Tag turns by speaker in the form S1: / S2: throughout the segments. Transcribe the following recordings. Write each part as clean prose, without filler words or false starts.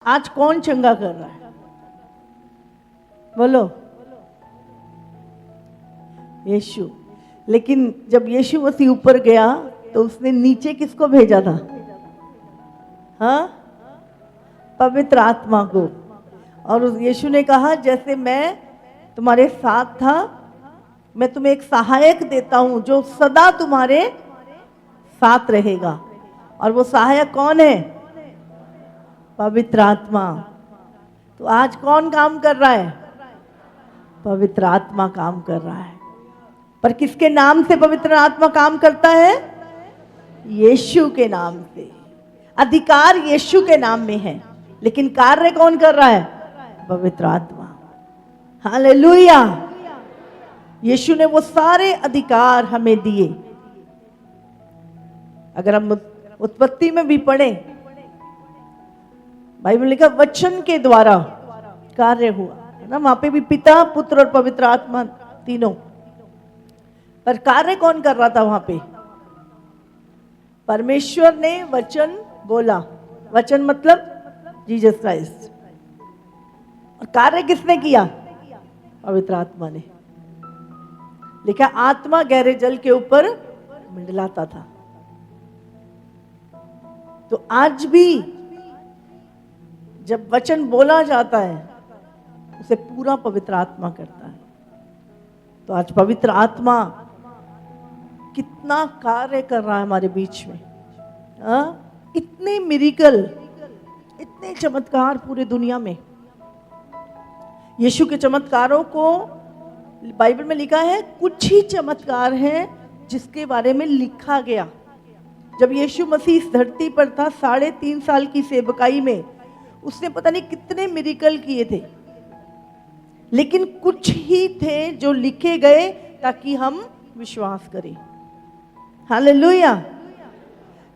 S1: आज कौन चंगा कर रहा है? बोलो। यीशु। लेकिन जब यीशु मसीह ऊपर गया तो उसने नीचे किसको भेजा था? हाँ, पवित्र आत्मा को। और उस यीशु ने कहा जैसे मैं तुम्हारे साथ था, मैं तुम्हें एक सहायक देता हूं जो सदा तुम्हारे साथ रहेगा। और वो सहायक कौन है? पवित्र आत्मा। तो आज कौन काम कर रहा है? पवित्र आत्मा काम कर रहा है। पर किसके नाम से पवित्र आत्मा काम करता है? यीशु के नाम से। अधिकार यीशु के नाम में है, लेकिन कार्य कौन कर रहा है? पवित्र आत्मा। हालेलुया। यीशु ने वो सारे अधिकार हमें दिए। अगर हम उत्पत्ति में भी पढ़े, बाइबल लिखा वचन के द्वारा कार्य हुआ है ना, वहां पे भी पिता, पुत्र और पवित्र आत्मा तीनों। पर कार्य कौन कर रहा था वहां पे? परमेश्वर ने वचन बोला। वचन मतलब जीसस क्राइस्ट। और कार्य किसने किया? पवित्र आत्मा ने। लिखा आत्मा गहरे जल के ऊपर मंडलाता था। तो आज भी जब वचन बोला जाता है उसे पूरा पवित्र आत्मा करता है। तो आज पवित्र आत्मा कितना कार्य कर रहा है हमारे बीच में। इतने मिरेकल, इतने चमत्कार पूरे दुनिया में। यीशु के चमत्कारों को बाइबल में लिखा है, कुछ ही चमत्कार हैं जिसके बारे में लिखा गया। जब यीशु मसीह इस धरती पर था 3.5 साल की सेवकाई में, उसने पता नहीं कितने मिरेकल किए थे, लेकिन कुछ ही थे जो लिखे गए ताकि हम विश्वास करें। हालेलुया।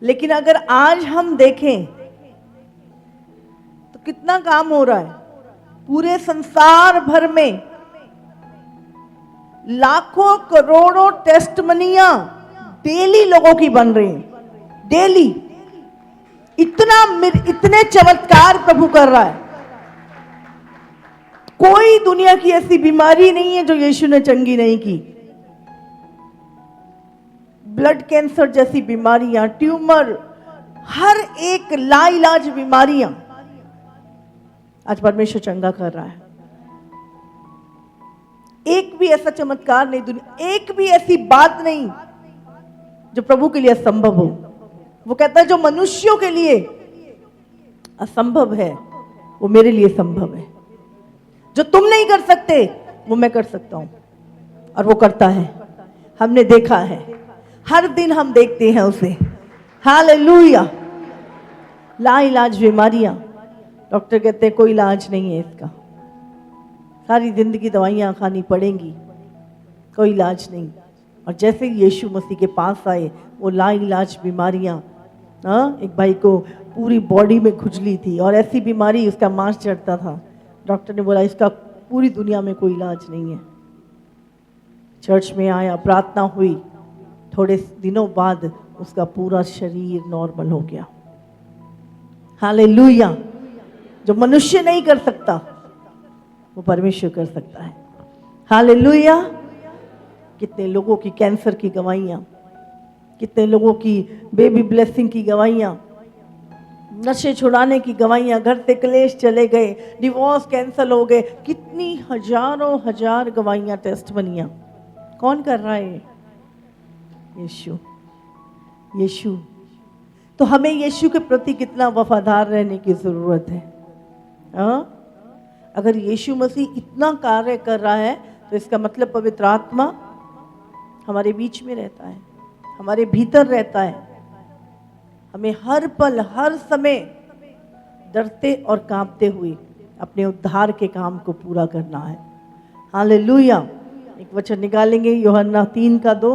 S1: लेकिन अगर आज हम देखें तो कितना काम हो रहा है पूरे संसार भर में। लाखों करोड़ों टेस्टमनियां डेली लोगों की बन रही हैं। डेली इतने चमत्कार प्रभु कर रहा है। कोई दुनिया की ऐसी बीमारी नहीं है जो यीशु ने चंगी नहीं की। ब्लड कैंसर जैसी बीमारियां, ट्यूमर, हर एक लाइलाज बीमारियां आज परमेश्वर चंगा कर रहा है। एक भी ऐसा चमत्कार नहीं दुनिया, एक भी ऐसी बात नहीं जो प्रभु के लिए असंभव हो। वो कहता है जो मनुष्यों के लिए असंभव है वो मेरे लिए संभव है। जो तुम नहीं कर सकते वो मैं कर सकता हूं, और वो करता है। हमने देखा है, हर दिन हम देखते हैं उसे। हालेलुया। लाइलाज बीमारियां, डॉक्टर कहते हैं कोई इलाज नहीं है इसका, सारी जिंदगी दवाइयां खानी पड़ेंगी, कोई इलाज नहीं। और जैसे यीशु मसीह के पास आए, वो लाइलाज बीमारियां, एक भाई को पूरी बॉडी में खुजली थी और ऐसी बीमारी, उसका मांस चढ़ता था। डॉक्टर ने बोला इसका पूरी दुनिया में कोई इलाज नहीं है। चर्च में आया, प्रार्थना हुई, थोड़े दिनों बाद उसका पूरा शरीर नॉर्मल हो गया। हालेलुया। जो मनुष्य नहीं कर सकता वो परमेश्वर कर सकता है। हालेलुया। कितने लोगों की कैंसर की गवाहियां, कितने लोगों की बेबी ब्लेसिंग की गवाहियां, नशे छुड़ाने की गवाहियां, घर से क्लेश चले गए, डिवोर्स कैंसल हो गए, कितनी हजारों हजार गवाहियां, टेस्ट बनियां। कौन कर रहा है? यीशु। यीशु। तो हमें यीशु के प्रति कितना वफादार रहने की जरूरत है। अगर यीशु मसीह इतना कार्य कर रहा है तो इसका मतलब पवित्र आत्मा हमारे बीच में रहता है, हमारे भीतर रहता है। हमें हर पल, हर समय डरते और कांपते हुए अपने उद्धार के काम को पूरा करना है। हालेलुया। एक वचन निकालेंगे, यूहन्ना 3:2।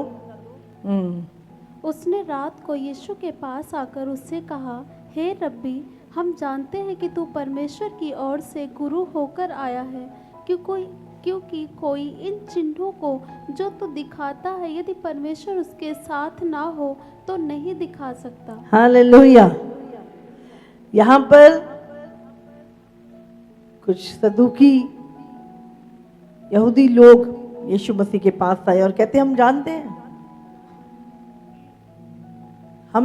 S2: उसने रात को यीशु के पास आकर उससे कहा, हे रब्बी, हम जानते हैं कि तू परमेश्वर की ओर से गुरु होकर आया है, क्योंकि कोई इन चिन्हों को जो तू दिखाता है, यदि परमेश्वर उसके साथ ना हो तो नहीं दिखा सकता।
S1: हालेलुया। यहाँ पर कुछ सदूकी यहूदी लोग यीशु मसीह के पास आए और कहते हम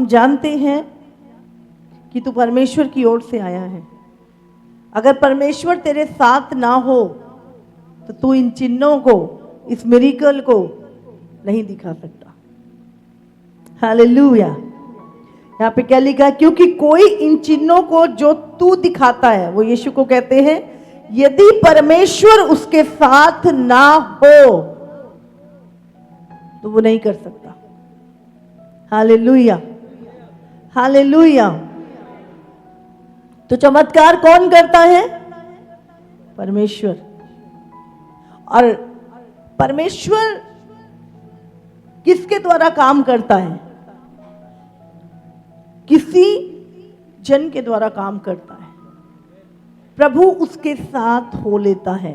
S1: जानते हैं कि तू परमेश्वर की ओर से आया है। अगर परमेश्वर तेरे साथ ना हो तो तू इन चिन्हों को, इस मिरेकल को नहीं दिखा सकता। हालेलुया। यहाँ पे क्या लिखा है? क्योंकि कोई इन चिन्हों को जो तू दिखाता है, वो यीशु को कहते हैं, यदि परमेश्वर उसके साथ ना हो तो वो नहीं कर सकता। Hallelujah, hallelujah. तो चमत्कार कौन करता है? परमेश्वर। और परमेश्वर किसके द्वारा काम करता है? किसी जन के द्वारा काम करता है। प्रभु उसके साथ हो लेता है,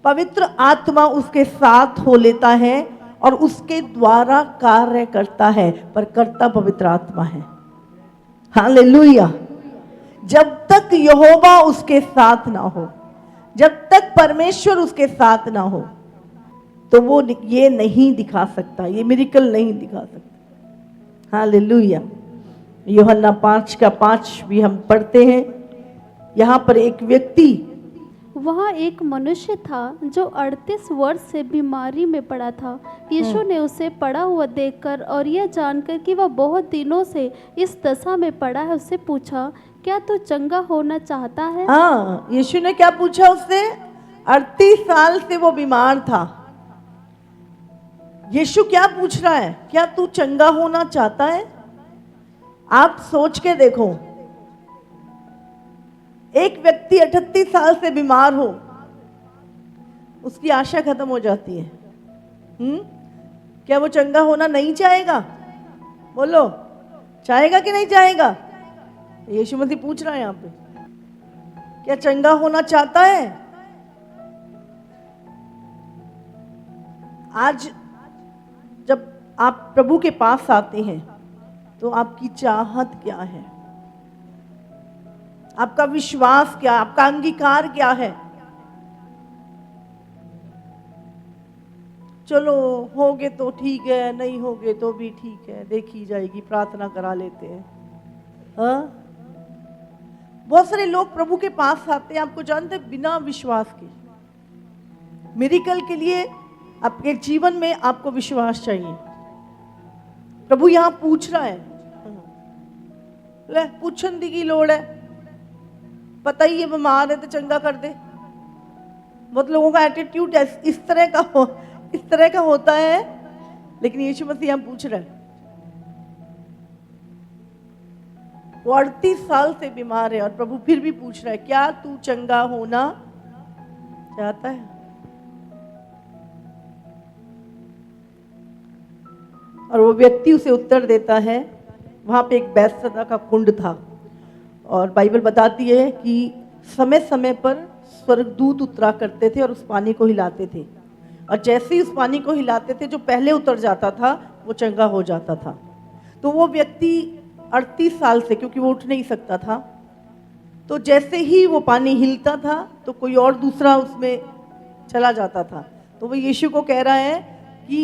S1: पवित्र आत्मा उसके साथ हो लेता है और उसके द्वारा कार्य करता है, पर करता पवित्र आत्मा है। हालेलुया। जब तक यहोवा उसके साथ ना हो, जब तक परमेश्वर उसके साथ ना हो, तो वो ये नहीं दिखा सकता, ये मिरेकल नहीं दिखा सकता। हालेलुया। यूहन्ना 5:5 भी हम पढ़ते हैं। यहाँ पर एक व्यक्ति,
S2: वहाँ एक मनुष्य था जो 38 वर्ष से बीमारी में पड़ा था। यीशु ने उसे पड़ा हुआ देखकर और यह जानकर कि वह बहुत दिनों से इस दशा में पड़ा है, उससे पूछा, क्या तू चंगा होना चाहता है?
S1: हाँ, यीशु ने क्या पूछा उससे? 38 साल से वो बीमार था। यीशु क्या पूछ रहा है? क्या तू चंगा होना चाहता है? आप सोच के देखो, एक व्यक्ति 38 साल से बीमार हो, उसकी आशा खत्म हो जाती है। क्या वो चंगा होना नहीं चाहेगा? बोलो, चाहेगा कि नहीं चाहेगा? यीशु मसीह पूछ रहा है यहाँ पे, क्या चंगा होना चाहता है? आज जब आप प्रभु के पास आते हैं तो आपकी चाहत क्या है? आपका विश्वास क्या, आपका अंगीकार क्या है? चलो होगे तो ठीक है, नहीं होगे तो भी ठीक है, देखी जाएगी, प्रार्थना करा लेते हैं। हाँ? बहुत सारे लोग प्रभु के पास आते हैं, आपको जानते हैं, बिना विश्वास के। मिरेकल के लिए आपके जीवन में आपको विश्वास चाहिए। प्रभु यहां पूछ रहा है, ले पूछन दी की लोड़ है, पता ही है बीमार है तो चंगा कर दे। बहुत लोगों का एटीट्यूड इस तरह का होता है, लेकिन यीशु मसीह यहां पूछ रहा है, वो 38 साल से बीमार है और प्रभु फिर भी पूछ रहा है, क्या तू चंगा होना चाहता है? और वो व्यक्ति उसे उत्तर देता है। वहां पे एक बैतसैदा का कुंड था और बाइबल बताती है कि समय समय पर स्वर्गदूत उतरा करते थे और उस पानी को हिलाते थे, और जैसे ही उस पानी को हिलाते थे, जो पहले उतर जाता था वो चंगा हो जाता था। तो वो व्यक्ति 38 साल से, क्योंकि वो उठ नहीं सकता था, तो जैसे ही वो पानी हिलता था तो कोई और दूसरा उसमें चला जाता था। तो वो यीशु को कह रहा है कि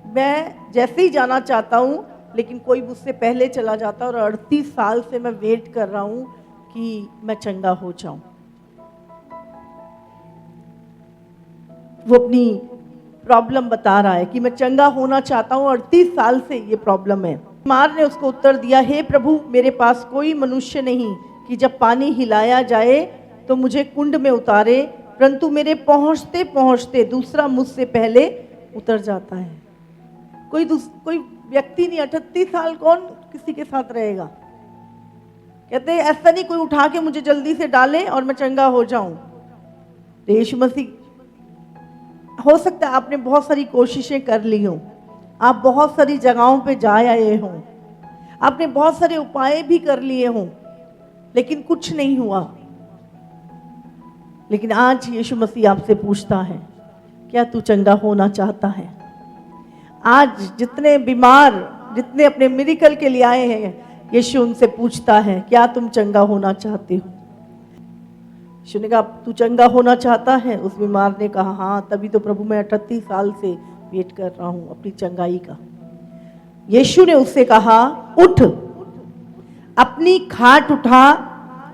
S1: मैं जैसे ही जाना चाहता हूँ, लेकिन कोई मुझसे पहले चला जाता और 38 साल से मैं वेट कर रहा हूँ कि मैं चंगा हो जाऊं। वो अपनी प्रॉब्लम बता रहा है कि मैं चंगा होना चाहता हूँ, 38 साल से ये प्रॉब्लम है। बीमार ने उसको उत्तर दिया, हे प्रभु, मेरे पास कोई मनुष्य नहीं कि जब पानी हिलाया जाए तो मुझे कुंड में उतारे, परंतु मेरे पहुँचते पहुँचते दूसरा मुझसे पहले उतर जाता है। कोई व्यक्ति नहीं, 38 साल कौन किसी के साथ रहेगा? कहते हैं ऐसा नहीं कोई उठा के मुझे जल्दी से डाले और मैं चंगा हो जाऊं। तो यीशु मसीह, हो सकता है आपने बहुत सारी कोशिशें कर ली हों, आप बहुत सारी जगहों पे जा आए हों, आपने बहुत सारे उपाय भी कर लिए हों, लेकिन कुछ नहीं हुआ। लेकिन आज यीशु मसीह आपसे पूछता है, क्या तू चंगा होना चाहता है? आज जितने बीमार, जितने अपने मिरेकल के लिए आए हैं, यीशु उनसे पूछता है, क्या तुम चंगा होना चाहते हो? यीशु ने कहा तू चंगा होना चाहता है? उस बीमार ने कहा हाँ, तभी तो प्रभु मैं 38 साल से वेट कर रहा हूं अपनी चंगाई का। यीशु ने उससे कहा उठ, अपनी खाट उठा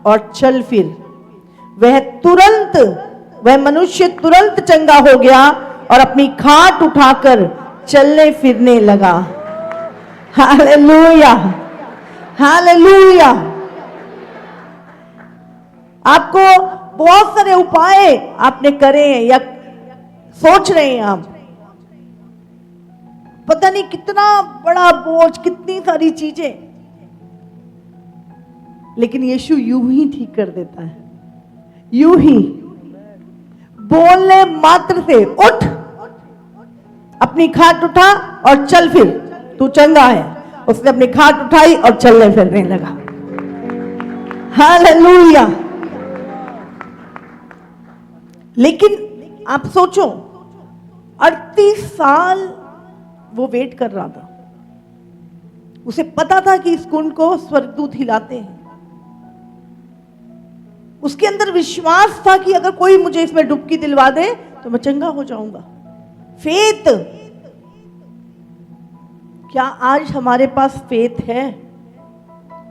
S1: और चल फिर। वह मनुष्य तुरंत चंगा हो गया और अपनी खाट उठाकर चलने फिरने लगा। Hallelujah, hallelujah. आपको बहुत सारे उपाय आपने करे हैं या सोच रहे हैं आप, पता नहीं कितना बड़ा बोझ, कितनी सारी चीजें, लेकिन यीशु यूं ही ठीक कर देता है। यूं ही बोलने मात्र से उठ, अपनी खाट उठा और चल फिर, तू चंगा है। उसने अपनी खाट उठाई और चलने फिरने लगा। हालेलुया। लेकिन आप सोचो 38 साल वो वेट कर रहा था। उसे पता था कि इस कुंड को स्वर्गदूत हिलाते हैं। उसके अंदर विश्वास था कि अगर कोई मुझे इसमें डुबकी दिलवा दे तो मैं चंगा हो जाऊंगा। फेथ। क्या आज हमारे पास फेथ है?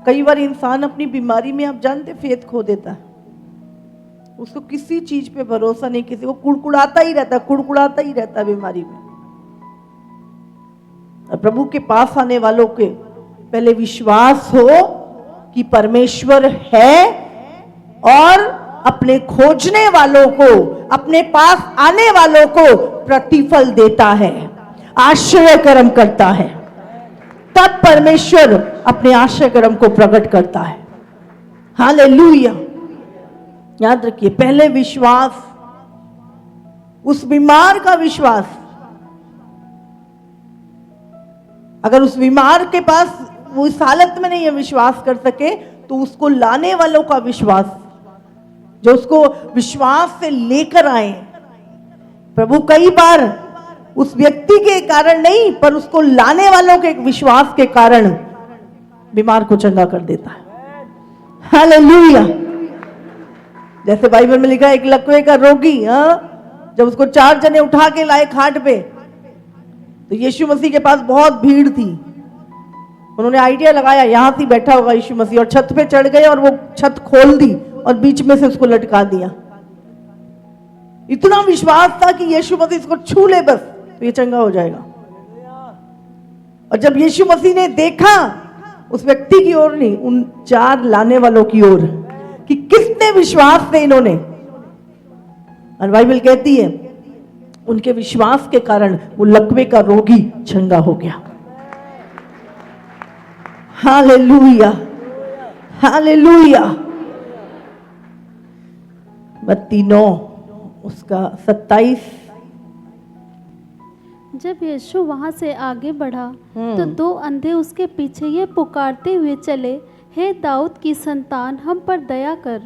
S1: कई बार इंसान अपनी बीमारी में, आप जानते, फेथ खो देता है। उसको किसी चीज पे भरोसा नहीं, किसी को कुड़कुड़ाता ही रहता है बीमारी में। और प्रभु के पास आने वालों के पहले विश्वास हो कि परमेश्वर है और अपने खोजने वालों को, अपने पास आने वालों को प्रतिफल देता है, आश्चर्य कर्म करता है। तब परमेश्वर अपने आश्चर्य कर्म को प्रकट करता है। हालेलुया। याद रखिए, पहले विश्वास, उस बीमार का विश्वास। अगर उस बीमार के पास वो इस हालत में नहीं है विश्वास कर सके, तो उसको लाने वालों का विश्वास, जो उसको विश्वास से लेकर आए। प्रभु कई बार उस व्यक्ति के कारण नहीं, पर उसको लाने वालों के विश्वास के कारण बीमार को चंगा कर देता है। हालेलुया। जैसे बाइबल में लिखा है, एक लकवे का रोगी, जब उसको 4 जने उठा के लाए खाट पे, तो यीशु मसीह के पास बहुत भीड़ थी। उन्होंने आइडिया लगाया यहां से बैठा होगा यीशु मसीह, और छत पे चढ़ गए और वो छत खोल दी और बीच में से उसको लटका दिया। इतना विश्वास था कि यीशु मसीह इसको छू ले बस तो ये चंगा हो जाएगा। और जब यीशु मसीह ने देखा उस व्यक्ति की ओर नहीं, उन 4 लाने वालों की ओर, कि किसने विश्वास से इन्होंने, और बाइबल कहती है उनके विश्वास के कारण वो लकवे का रोगी चंगा हो गया। Hallelujah, hallelujah. मत्ती 9 उसका 27।
S2: जब यीशु वहां से आगे बढ़ा तो 2 अंधे उसके पीछे ये पुकारते हुए चले, हे दाऊद की संतान, हम पर दया कर।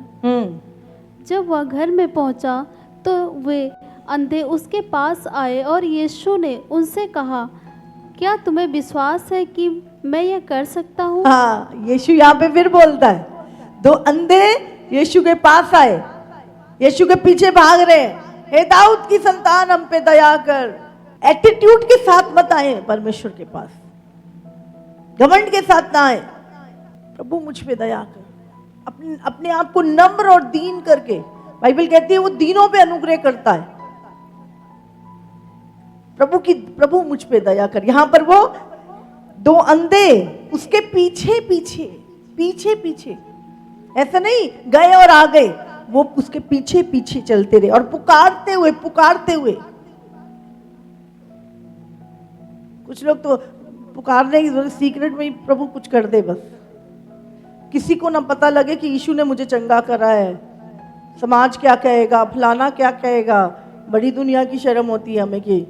S2: जब वह घर में पहुंचा तो वे अंधे उसके पास आए और यीशु ने उनसे कहा, क्या तुम्हें विश्वास है कि मैं ये कर सकता हूँ?
S1: हाँ, यीशु यहाँ पे फिर बोलता है। 2 अंधे यीशु के पास आए, यीशु के पीछे भाग रहे, हे दाऊद की संतान, हम पे दया कर। एटीट्यूड के साथ मत आए परमेश्वर के पास, घमंड के साथ ना आए। प्रभु मुझ पे दया कर, अपने आप को नम्र और दीन करके। बाइबल कहती है वो दीनों पे अनुग्रह करता है। प्रभु मुझ पे दया कर। यहां पर वो 2 अंधे उसके पीछे पीछे, ऐसा नहीं गए और आ गए, वो उसके पीछे पीछे चलते रहे और पुकारते हुए। कुछ लोग तो पुकारने की जरूरत, सीक्रेट में ही प्रभु कुछ कर दे बस, किसी को ना पता लगे कि यीशु ने मुझे चंगा करा है। समाज क्या कहेगा, फलाना क्या कहेगा, बड़ी दुनिया की शर्म होती है हमें कि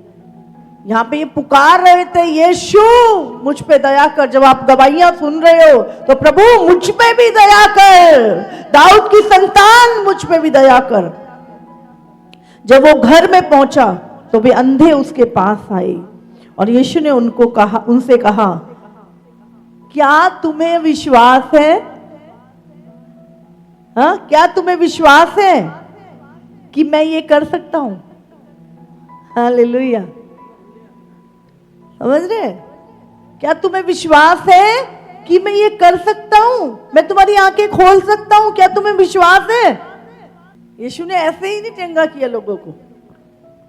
S1: यहाँ पे ये पुकार रहे थे, यीशु मुझ पे दया कर। जब आप गवाहियां सुन रहे हो तो प्रभु मुझ पे भी दया कर, दाऊद की संतान मुझ पे भी दया कर। जब वो घर में पहुंचा तो वे अंधे उसके पास आए और यीशु ने उनसे कहा, क्या तुम्हें विश्वास है? हाँ, क्या तुम्हें विश्वास है कि मैं ये कर सकता हूं? हालेलुया, समझ रहे? क्या तुम्हें विश्वास है कि मैं ये कर सकता हूं? मैं तुम्हारी आंखें खोल सकता हूं? क्या तुम्हें विश्वास है? यीशु ने ऐसे ही नहीं चंगा किया लोगों को।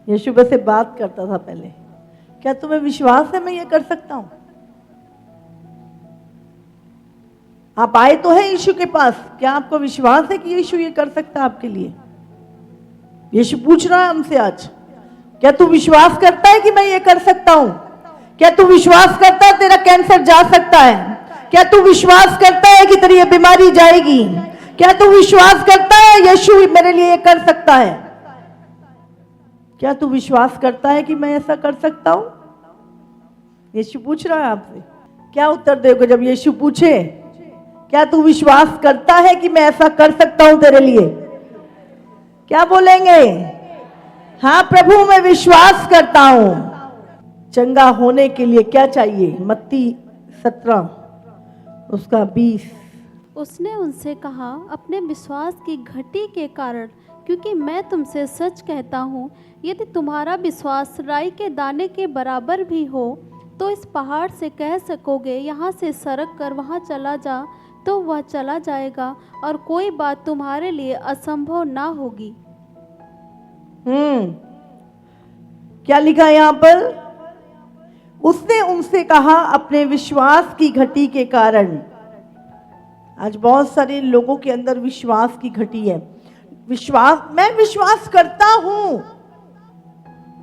S1: यीशु वैसे बात करता था पहले। क्या तुम्हें विश्वास है मैं ये कर सकता हूं? आप आए तो है यीशु के पास, क्या आपको विश्वास है कि यीशु ये कर सकता है आपके लिए? यीशु पूछ रहा है हमसे आज, क्या तू विश्वास करता है कि मैं ये कर सकता हूं? क्या तू विश्वास करता है तेरा कैंसर जा सकता है? क्या तू विश्वास करता है कि तेरी ये बीमारी जाएगी? क्या तू विश्वास करता है यीशु मेरे लिए ये कर सकता है? क्या तू विश्वास करता है कि मैं ऐसा कर सकता हूं? यीशु पूछ रहा है आपसे। क्या उत्तर दोगे जब यीशु पूछे, क्या तू विश्वास करता है कि मैं ऐसा कर सकता हूं तेरे लिए? क्या बोलेंगे? हाँ प्रभु, मैं विश्वास करता हूं। चंगा होने के लिए क्या चाहिए? मत्ती 17 उसका 20।
S2: उसने उनसे कहा, अपने विश्वास की घटी के कारण, क्योंकि मैं तुमसे सच कहता हूँ, यदि तुम्हारा विश्वास राई के दाने के बराबर भी हो तो इस पहाड़ से कह सकोगे, यहाँ से सरक कर वहाँ चला जा, तो वह चला जाएगा, और कोई बात तुम्हारे लिए असंभव ना होगी।
S1: क्या लिखा है यहाँ पर? उसने उनसे कहा, अपने विश्वास की घटी के कारण। आज बहुत सारे लोगों के अंदर विश्वास की घटी है। मैं विश्वास करता हूं,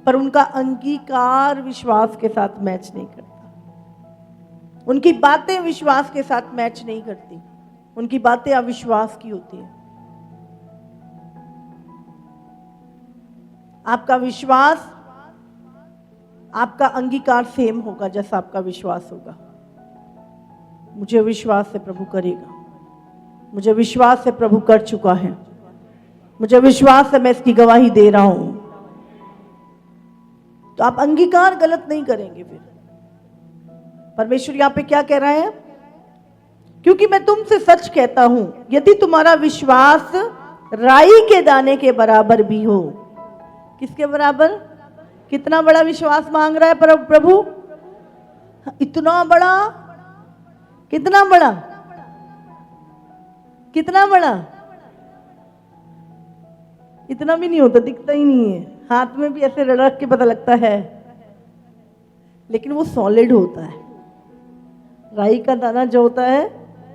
S1: पर उनका अंगीकार विश्वास के साथ मैच नहीं करता। उनकी बातें विश्वास के साथ मैच नहीं करती। उनकी बातें अविश्वास की होती है। आपका विश्वास, आपका अंगीकार सेम होगा जैसा आपका विश्वास होगा। मुझे विश्वास है प्रभु करेगा, मुझे विश्वास है प्रभु कर चुका है, मुझे विश्वास है मैं इसकी गवाही दे रहा हूं। तो आप अंगीकार गलत नहीं करेंगे। फिर परमेश्वर यहां पे क्या कह रहा है? क्योंकि मैं तुमसे सच कहता हूं, यदि तुम्हारा विश्वास राई के दाने के बराबर भी हो। किसके बराबर? कितना बड़ा विश्वास मांग रहा है प्रभु? इतना बड़ा? कितना बड़ा? कितना बड़ा? इतना भी नहीं होता, दिखता ही नहीं है। हाथ में भी ऐसे रख के पता लगता है, लेकिन वो सॉलिड होता है। राई का दाना जो होता है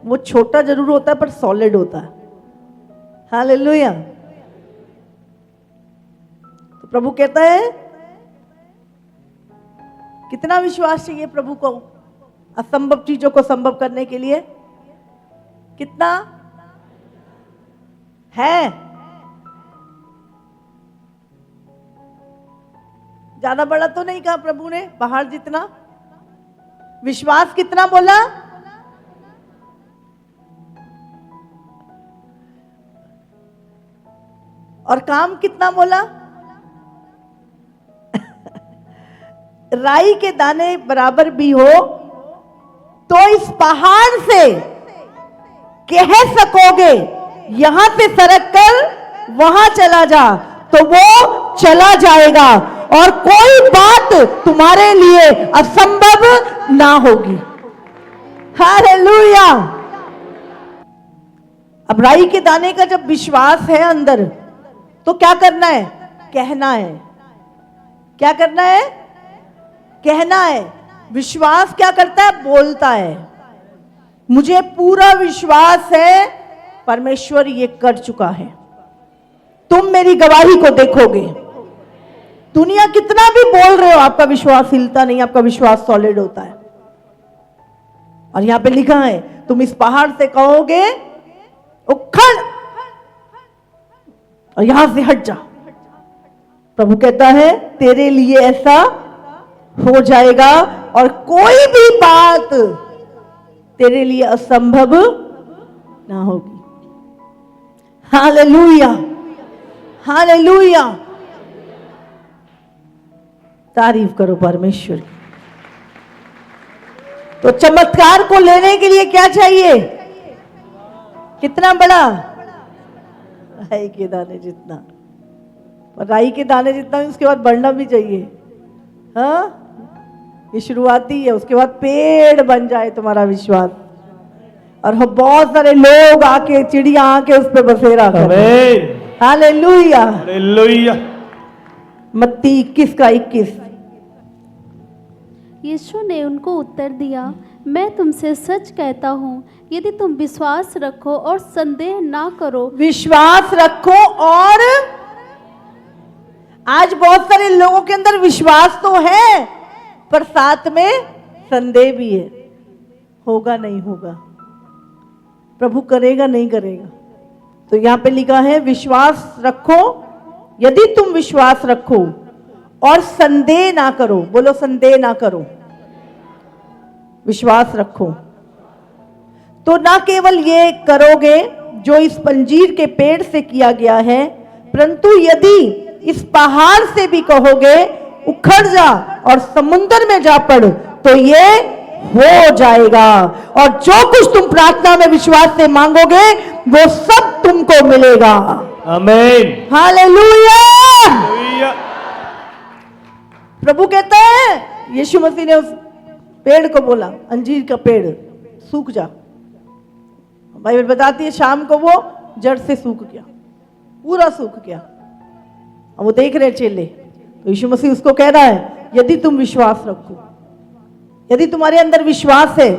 S1: वो छोटा जरूर होता है पर सॉलिड होता है। हालेलुया। तो प्रभु कहता है, कितना विश्वास चाहिए प्रभु को असंभव चीजों को संभव करने के लिए? कितना है? ज्यादा बड़ा तो नहीं कहा प्रभु ने, पहाड़ जितना। विश्वास कितना बोला? और काम कितना बोला? राई के दाने बराबर भी हो तो इस पहाड़ से कह सकोगे, यहां से सरक कर वहां चला जा, तो वो चला जाएगा, और कोई बात तुम्हारे लिए असंभव ना होगी। हालेलुया। अब राई के दाने का जब विश्वास है अंदर, तो क्या करना है? कहना है। क्या करना है? कहना है। विश्वास क्या करता है? बोलता है। मुझे पूरा विश्वास है परमेश्वर ये कर चुका है, तुम मेरी गवाही को देखोगे। दुनिया कितना भी बोल रहे हो, आपका विश्वास हिलता नहीं, आपका विश्वास सॉलिड होता है। और यहां पे लिखा है, तुम इस पहाड़ से कहोगे उखड़ और यहां से हट जा। प्रभु कहता है तेरे लिए ऐसा हो जाएगा, और कोई भी बात तेरे लिए असंभव ना होगी। Hallelujah, hallelujah. तारीफ करो परमेश्वर की। तो चमत्कार को लेने के लिए क्या चाहिए? कितना बड़ा? राई के दाने जितना। पर राई के दाने जितना उसके बाद बढ़ना भी चाहिए। हाँ, ये शुरुआती है, उसके बाद पेड़ बन जाए तुम्हारा विश्वास, और बहुत सारे लोग आके, चिड़िया आके उस पर बसेरा करें। Hallelujah,
S3: hallelujah.
S1: मत्ती 21 का 21।
S2: यीशु ने उनको उत्तर दिया, मैं तुमसे सच कहता हूँ, यदि तुम विश्वास रखो और संदेह ना करो।
S1: विश्वास रखो, और आज बहुत सारे लोगों के अंदर विश्वास तो है, पर साथ में संदेह भी है, होगा नहीं होगा, प्रभु करेगा नहीं करेगा। तो यहां पे लिखा है विश्वास रखो, यदि तुम विश्वास रखो और संदेह ना करो। बोलो, संदेह ना करो, विश्वास रखो। तो ना केवल ये करोगे जो इस पंजीर के पेड़ से किया गया है, परंतु यदि इस पहाड़ से भी कहोगे उखड़ जा और समुद्र में जा पड़, तो ये हो जाएगा। और जो कुछ तुम प्रार्थना में विश्वास से मांगोगे वो सब तुमको मिलेगा।
S3: आमीन।
S1: हालेलुया।
S3: हालेलुया।
S1: प्रभु कहता है, यीशु मसीह ने उस पेड़ को बोला, अंजीर का पेड़ सूख जा। बाइबल बताती है शाम को वो जड़ से सूख गया, पूरा सूख गया। अब वो देख रहे चेले, तो यीशु मसीह उसको कह रहा है, यदि तुम विश्वास रखो, यदि तुम्हारे अंदर विश्वास है,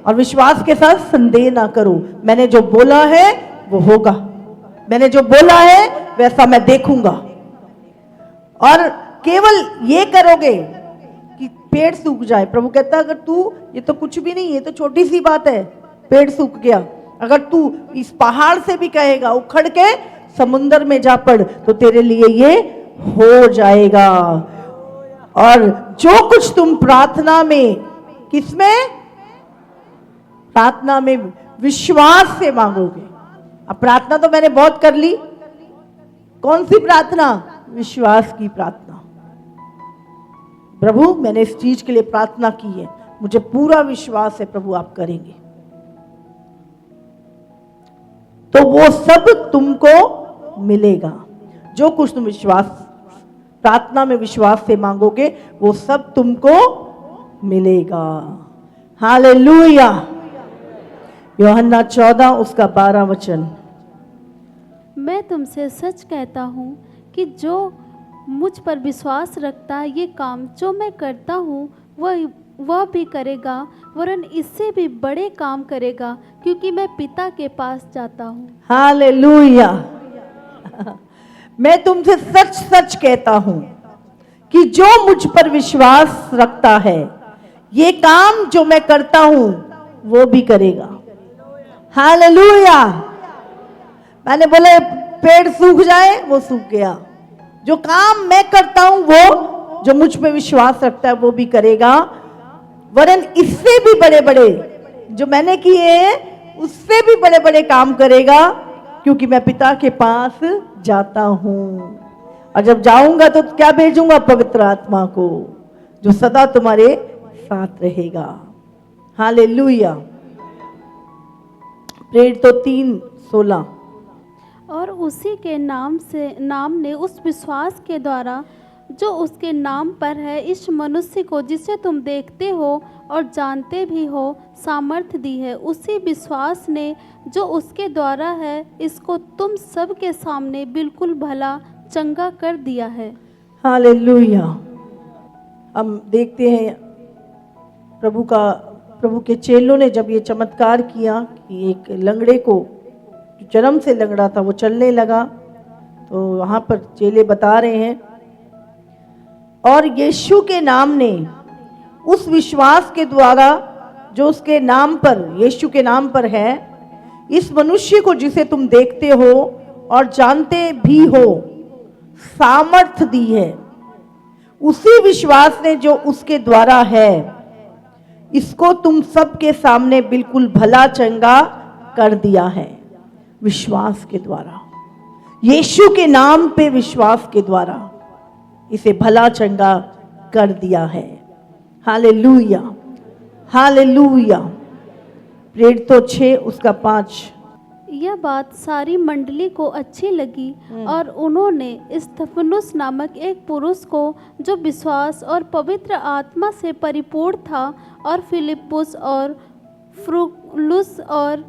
S1: और विश्वास के साथ संदेह ना करो, मैंने जो बोला है वो होगा, मैंने जो बोला है वैसा मैं देखूंगा। और केवल ये करोगे कि पेड़ सूख जाए। प्रभु कहता है, अगर तू, ये तो कुछ भी नहीं है, तो छोटी सी बात है, पेड़ सूख गया, अगर तू इस पहाड़ से भी कहेगा उखड़ के समुंदर में जा पड़, तो तेरे लिए ये हो जाएगा। और जो कुछ तुम प्रार्थना में, किसमें? प्रार्थना में विश्वास से मांगोगे। अब प्रार्थना तो मैंने बहुत कर ली, कौन सी प्रार्थना? विश्वास की प्रार्थना। प्रभु मैंने इस चीज के लिए प्रार्थना की है, मुझे पूरा विश्वास है प्रभु आप करेंगे, तो वो सब तुमको मिलेगा। जो कुछ तुम विश्वास, प्रार्थना में विश्वास से मांगोगे वो सब तुमको मिलेगा। हालेलुया। यूहन्ना 14 उसका 12 वचन।
S2: मैं तुमसे सच कहता हूँ कि जो मुझ पर विश्वास रखता है, ये काम जो मैं करता हूँ वह भी करेगा, वरन इससे भी बड़े काम करेगा, क्योंकि मैं पिता के पास जाता हूँ।
S1: हालेलुया। मैं तुमसे सच सच कहता हूँ कि जो मुझ पर विश्वास रखता है, ये काम जो मैं करता हूँ वो भी करेगा। हालेलुया। मैंने बोले पेड़ सूख जाए, वो सूख गया। जो काम मैं करता हूं वो जो मुझ पे विश्वास रखता है वो भी करेगा, वरन इससे भी बड़े बड़े जो मैंने किए हैं उससे भी बड़े बड़े काम करेगा, क्योंकि मैं पिता के पास जाता हूं। और जब जाऊंगा तो क्या भेजूंगा? पवित्र आत्मा को, जो सदा तुम्हारे साथ रहेगा। हालेलुया। प्रेरित तो 3:16।
S2: और उसी के नाम ने उस विश्वास के द्वारा जो उसके नाम पर है, इस मनुष्य को जिसे तुम देखते हो और जानते भी हो सामर्थ्य दी है। उसी विश्वास ने जो उसके द्वारा है, इसको तुम सब के सामने बिल्कुल भला चंगा कर दिया है।
S1: हालेलुया। हम देखते हैं प्रभु के चेलों ने जब ये चमत्कार किया कि एक लंगड़े को, जो जन्म से लंगड़ा था, वो चलने लगा, तो वहाँ पर चेले बता रहे हैं, और यीशु के नाम ने, उस विश्वास के द्वारा जो उसके नाम पर, यीशु के नाम पर है, इस मनुष्य को जिसे तुम देखते हो और जानते भी हो सामर्थ्य दी है। उसी विश्वास ने जो उसके द्वारा है, इसको तुम सबके सामने बिल्कुल भला चंगा कर दिया है। विश्वास के द्वारा, यीशु के नाम पे विश्वास के द्वारा इसे भला चंगा कर दिया है। हालेलुया। हालेलुया। प्रेरित तो 6 उसका 5।
S2: यह बात सारी मंडली को अच्छी लगी और उन्होंने स्तेफनुस नामक एक पुरुष को जो विश्वास और पवित्र आत्मा से परिपूर्ण था और फिलिप्पुस और फ्रुलुस और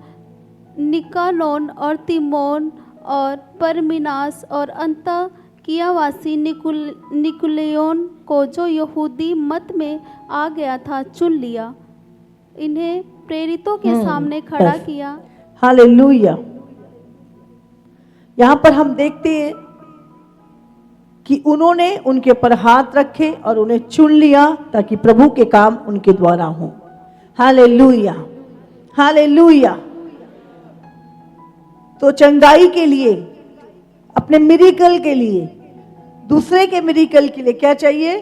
S2: निकानोन और तिमोन और परमिनास और अंताकियावासी निकुलेयोन को जो यहूदी मत में आ गया था चुन लिया, इन्हें प्रेरितों के सामने खड़ा
S1: बस।
S2: किया।
S1: हालेलुया। यहां पर हम देखते हैं कि उन्होंने उनके ऊपर हाथ रखे और उन्हें चुन लिया ताकि प्रभु के काम उनके द्वारा हो। Hallelujah, hallelujah. तो चंगाई के लिए, अपने मिरेकल के लिए, दूसरे के मिरेकल के लिए क्या चाहिए?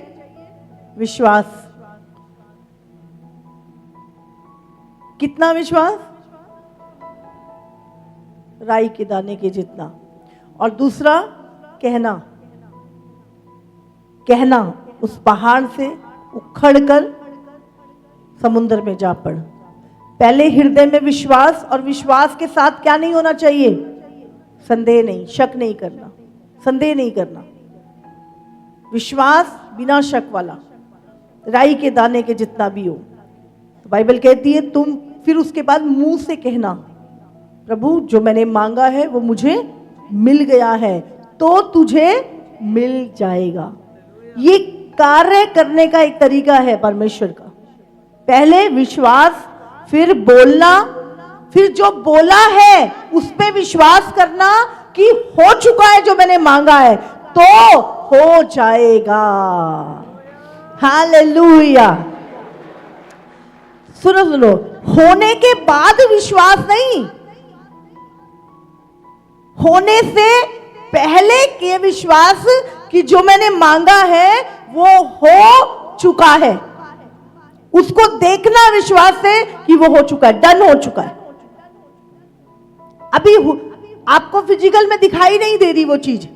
S1: विश्वास। कितना विश्वास? राई के दाने के जितना। और दूसरा कहना, कहना उस पहाड़ से उखड़कर समुद्र में जा पड़। पहले हृदय में विश्वास, और विश्वास के साथ क्या नहीं होना चाहिए? संदेह नहीं, शक नहीं करना, संदेह नहीं करना। विश्वास बिना शक वाला, राई के दाने के जितना भी हो। तो बाइबल कहती है तुम फिर उसके बाद मुंह से कहना, प्रभु जो मैंने मांगा है वो मुझे मिल गया है, तो तुझे मिल जाएगा। ये कार्य करने का एक तरीका है परमेश्वर का। पहले विश्वास, फिर बोलना, फिर जो बोला है उस पे विश्वास करना कि हो चुका है जो मैंने मांगा है तो हो जाएगा। हालेलुया। सुनो सुनो, होने के बाद विश्वास नहीं, होने से पहले के विश्वास कि जो मैंने मांगा है वो हो चुका है, उसको देखना विश्वास से कि वो हो चुका है, डन हो चुका है। अभी आपको फिजिकल में दिखाई नहीं दे रही वो चीज,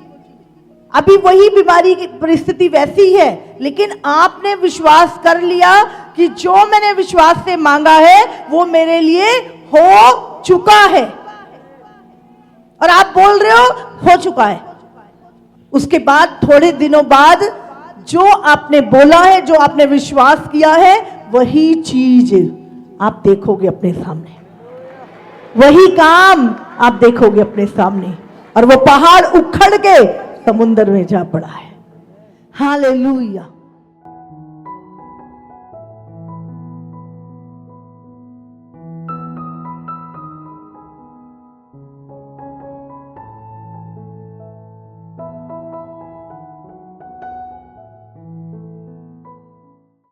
S1: अभी वही बीमारी की परिस्थिति वैसी है, लेकिन आपने विश्वास कर लिया कि जो मैंने विश्वास से मांगा है वो मेरे लिए हो चुका है, और आप बोल रहे हो चुका है। उसके बाद थोड़े दिनों बाद जो आपने बोला है, जो आपने विश्वास किया है, वही चीज आप देखोगे अपने सामने, वही काम आप देखोगे अपने सामने, और वो पहाड़ उखड़ के समुद्र में जा पड़ा है। हालेलुया।